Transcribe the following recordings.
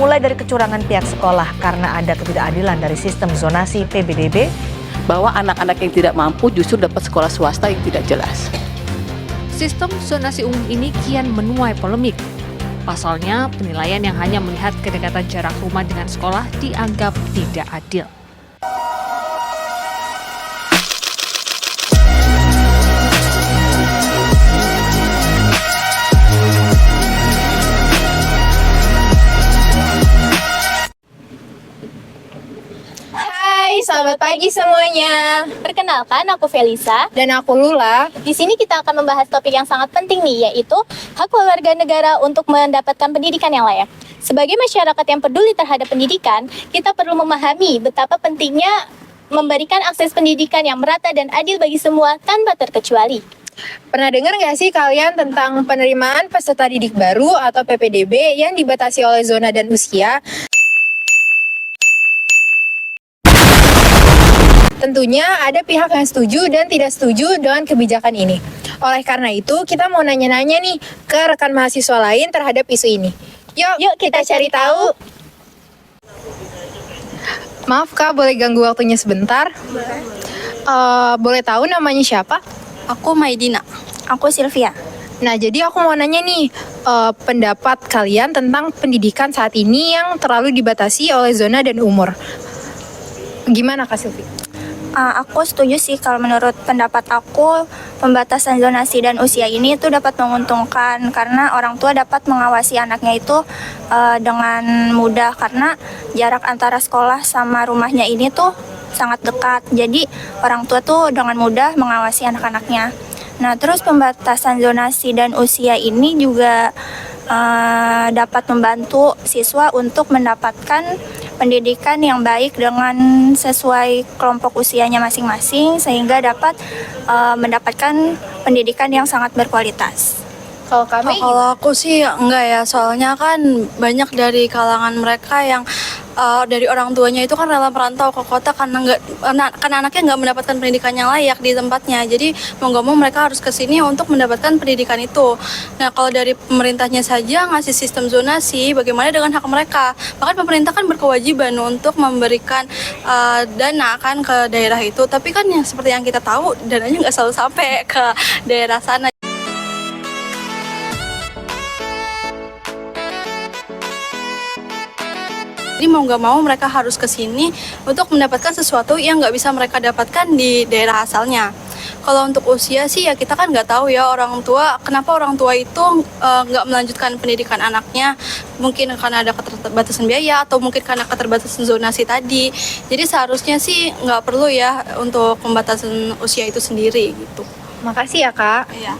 mulai dari kecurangan pihak sekolah karena ada ketidakadilan dari sistem zonasi PBDB, bahwa anak-anak yang tidak mampu justru dapat sekolah swasta yang tidak jelas. Sistem zonasi umum ini kian menuai polemik. Pasalnya, penilaian yang hanya melihat kedekatan jarak rumah dengan sekolah dianggap tidak adil. Hai, selamat pagi semuanya. Perkenalkan, aku Felisa. Dan aku Lula. Di sini kita akan membahas topik yang sangat penting nih, yaitu hak warga negara untuk mendapatkan pendidikan yang layak. Sebagai masyarakat yang peduli terhadap pendidikan, kita perlu memahami betapa pentingnya memberikan akses pendidikan yang merata dan adil bagi semua tanpa terkecuali. Pernah dengar nggak sih kalian tentang penerimaan peserta didik baru atau PPDB yang dibatasi oleh zona dan usia? Tentunya ada pihak yang setuju dan tidak setuju dengan kebijakan ini. Oleh karena itu, kita mau nanya-nanya nih ke rekan mahasiswa lain terhadap isu ini. Yuk kita cari tahu. Maaf Kak, boleh ganggu waktunya sebentar? Boleh tahu namanya siapa? Aku Maidina. Aku Sylvia. Nah, jadi aku mau nanya nih, pendapat kalian tentang pendidikan saat ini yang terlalu dibatasi oleh zona dan umur. Gimana Kak Sylvia? Aku setuju sih kalau menurut pendapat aku pembatasan zonasi dan usia ini itu dapat menguntungkan karena orang tua dapat mengawasi anaknya itu dengan mudah karena jarak antara sekolah sama rumahnya ini tuh sangat dekat. Jadi orang tua tuh dengan mudah mengawasi anak-anaknya. Nah, terus pembatasan zonasi dan usia ini juga dapat membantu siswa untuk mendapatkan pendidikan yang baik dengan sesuai kelompok usianya masing-masing sehingga dapat mendapatkan pendidikan yang sangat berkualitas. Kalau kami Kalau aku sih enggak ya, soalnya kan banyak dari kalangan mereka yang dari orang tuanya itu kan rela merantau ke kota karena anaknya nggak mendapatkan pendidikan yang layak di tempatnya. Jadi mau nggak mau mereka harus ke sini untuk mendapatkan pendidikan itu. Nah, kalau dari pemerintahnya saja ngasih sistem zonasi, bagaimana dengan hak mereka? Bahkan pemerintah kan berkewajiban untuk memberikan dana kan ke daerah itu. Tapi kan yang seperti yang kita tahu dananya nggak selalu sampai ke daerah sana. Jadi mau nggak mau mereka harus ke sini untuk mendapatkan sesuatu yang nggak bisa mereka dapatkan di daerah asalnya. Kalau untuk usia sih ya kita kan nggak tahu ya orang tua, kenapa orang tua itu nggak melanjutkan pendidikan anaknya. Mungkin karena ada keterbatasan biaya atau mungkin karena keterbatasan zonasi tadi. Jadi seharusnya sih nggak perlu ya untuk pembatasan usia itu sendiri gitu. Makasih ya Kak. Iya.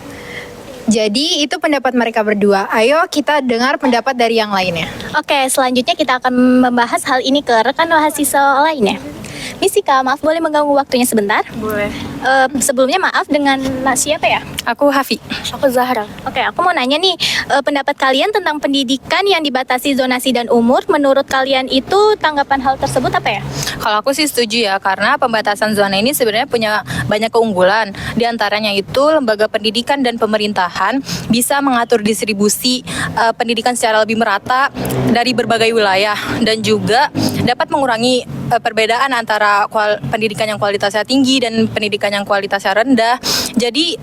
Jadi itu pendapat mereka berdua. Ayo kita dengar pendapat dari yang lainnya. Oke, selanjutnya kita akan membahas hal ini ke rekan mahasiswa lainnya. Misika, maaf boleh mengganggu waktunya sebentar? Boleh. Sebelumnya maaf dengan siapa ya? Aku Hafi. Aku Zahra. Oke, aku mau nanya nih, pendapat kalian tentang pendidikan yang dibatasi zonasi dan umur, menurut kalian itu tanggapan hal tersebut apa ya? Kalau aku sih setuju ya, karena pembatasan zona ini sebenarnya punya banyak keunggulan. Di antaranya itu lembaga pendidikan dan pemerintahan bisa mengatur distribusi pendidikan secara lebih merata dari berbagai wilayah dan juga dapat mengurangi perbedaan antara pendidikan yang kualitasnya tinggi dan pendidikan yang kualitasnya rendah. Jadi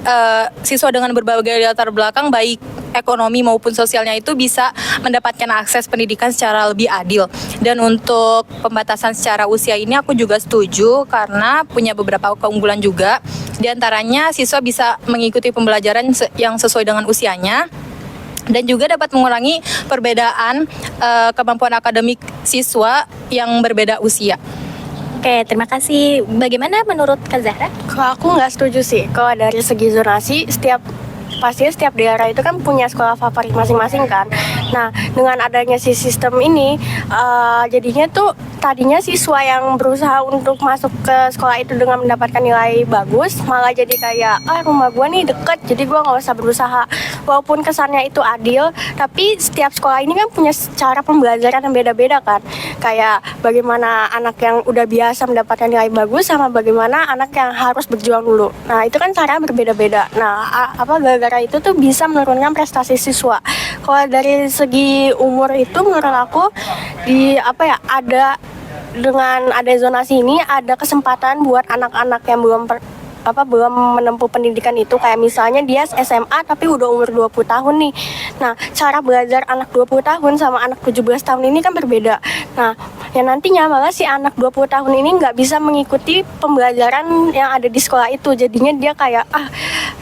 siswa dengan berbagai latar belakang baik ekonomi maupun sosialnya itu bisa mendapatkan akses pendidikan secara lebih adil. Dan untuk pembatasan secara usia ini aku juga setuju karena punya beberapa keunggulan juga. Di antaranya siswa bisa mengikuti pembelajaran yang sesuai dengan usianya dan juga dapat mengurangi perbedaan kemampuan akademik siswa yang berbeda usia. Oke, terima kasih. Bagaimana menurut Kak Zahra? Kalau aku nggak setuju sih. Kalau dari segi zonasi, pastinya setiap daerah itu kan punya sekolah favorit masing-masing kan. Nah, dengan adanya si sistem ini, jadinya tuh tadinya siswa yang berusaha untuk masuk ke sekolah itu dengan mendapatkan nilai bagus, malah jadi kayak, rumah gua nih deket, jadi gua nggak usah berusaha. Walaupun kesannya itu adil, tapi setiap sekolah ini kan punya cara pembelajaran yang beda-beda kan. Kayak bagaimana anak yang udah biasa mendapatkan nilai bagus sama bagaimana anak yang harus berjuang dulu. Nah, itu kan cara berbeda-beda. Nah, gara-gara itu tuh bisa menurunkan prestasi siswa. Kalau dari segi umur itu menurut aku ada dengan ada zonasi ini ada kesempatan buat anak-anak yang belum menempuh pendidikan itu, kayak misalnya dia SMA tapi udah umur 20 tahun nih. Nah, cara belajar anak 20 tahun sama anak 17 tahun ini kan berbeda. Nah, yang nantinya malah si anak 20 tahun ini nggak bisa mengikuti pembelajaran yang ada di sekolah itu. Jadinya dia kayak,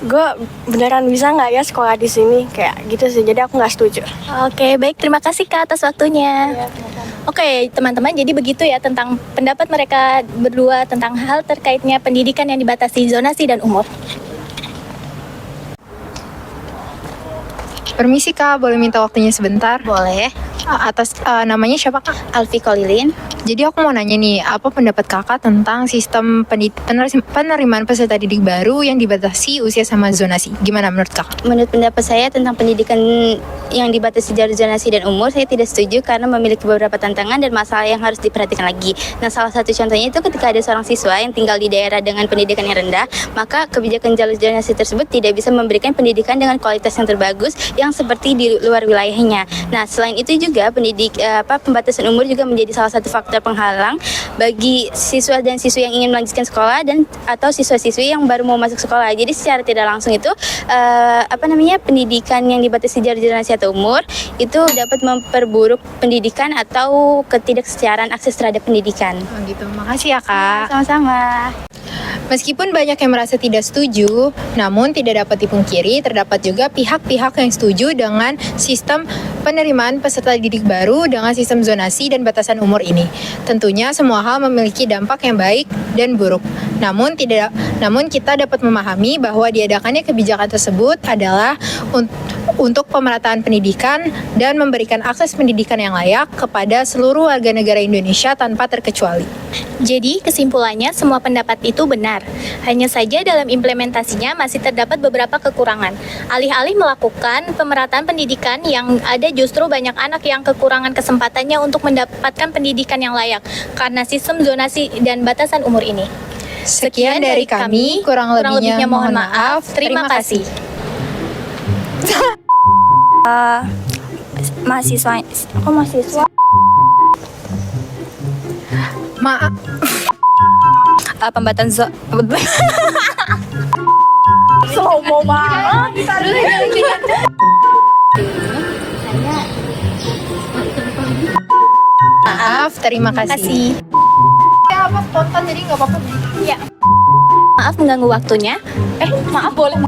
gue beneran bisa nggak ya sekolah di sini? Kayak gitu sih, jadi aku nggak setuju. Oke, baik. Terima kasih Kak atas waktunya. Oke, teman-teman, jadi begitu ya tentang pendapat mereka berdua tentang hal terkaitnya pendidikan yang dibatasi zonasi dan umur. Permisi Kak, boleh minta waktunya sebentar? Boleh. Namanya siapa Kak? Alfi Kolilin. Jadi aku mau nanya nih, apa pendapat Kakak tentang sistem penerimaan peserta didik baru yang dibatasi usia sama zonasi? Gimana menurut Kakak? Menurut pendapat saya tentang pendidikan yang dibatasi jalur zonasi dan umur, saya tidak setuju karena memiliki beberapa tantangan dan masalah yang harus diperhatikan lagi. Nah, salah satu contohnya itu ketika ada seorang siswa yang tinggal di daerah dengan pendidikan yang rendah, maka kebijakan jalur zonasi tersebut tidak bisa memberikan pendidikan dengan kualitas yang terbagus yang seperti di luar wilayahnya. Nah, selain itu juga pembatasan umur juga menjadi salah satu faktor penghalang bagi siswa dan siswi yang ingin melanjutkan sekolah atau siswa-siswi yang baru mau masuk sekolah. Jadi secara tidak langsung itu pendidikan yang dibatasi jalur zonasi atau umur itu dapat memperburuk pendidikan atau ketidaksetiaan akses terhadap pendidikan. Oh gitu, makasih ya Kak. Sama-sama. Meskipun banyak yang merasa tidak setuju, namun tidak dapat dipungkiri terdapat juga pihak-pihak yang setuju dengan sistem penerimaan peserta didik baru dengan sistem zonasi dan batasan umur ini. Tentunya semua hal memiliki dampak yang baik dan buruk. Namun kita dapat memahami bahwa diadakannya kebijakan tersebut adalah untuk pemerataan pendidikan dan memberikan akses pendidikan yang layak kepada seluruh warga negara Indonesia tanpa terkecuali. Jadi, kesimpulannya semua pendapat itu benar. Hanya saja dalam implementasinya masih terdapat beberapa kekurangan. Alih-alih melakukan pemerataan pendidikan yang ada justru banyak anak yang kekurangan kesempatannya untuk mendapatkan pendidikan yang layak karena sistem zonasi dan batasan umur ini. Sekian dari kami, kurang lebihnya mohon maaf. Terima kasih. Mahasiswa. Maaf. Pembatasan Slow-mo banget. Maaf, terima kasih. Ya, apa spontan jadi nggak apa-apa. Maaf mengganggu waktunya. Maaf boleh.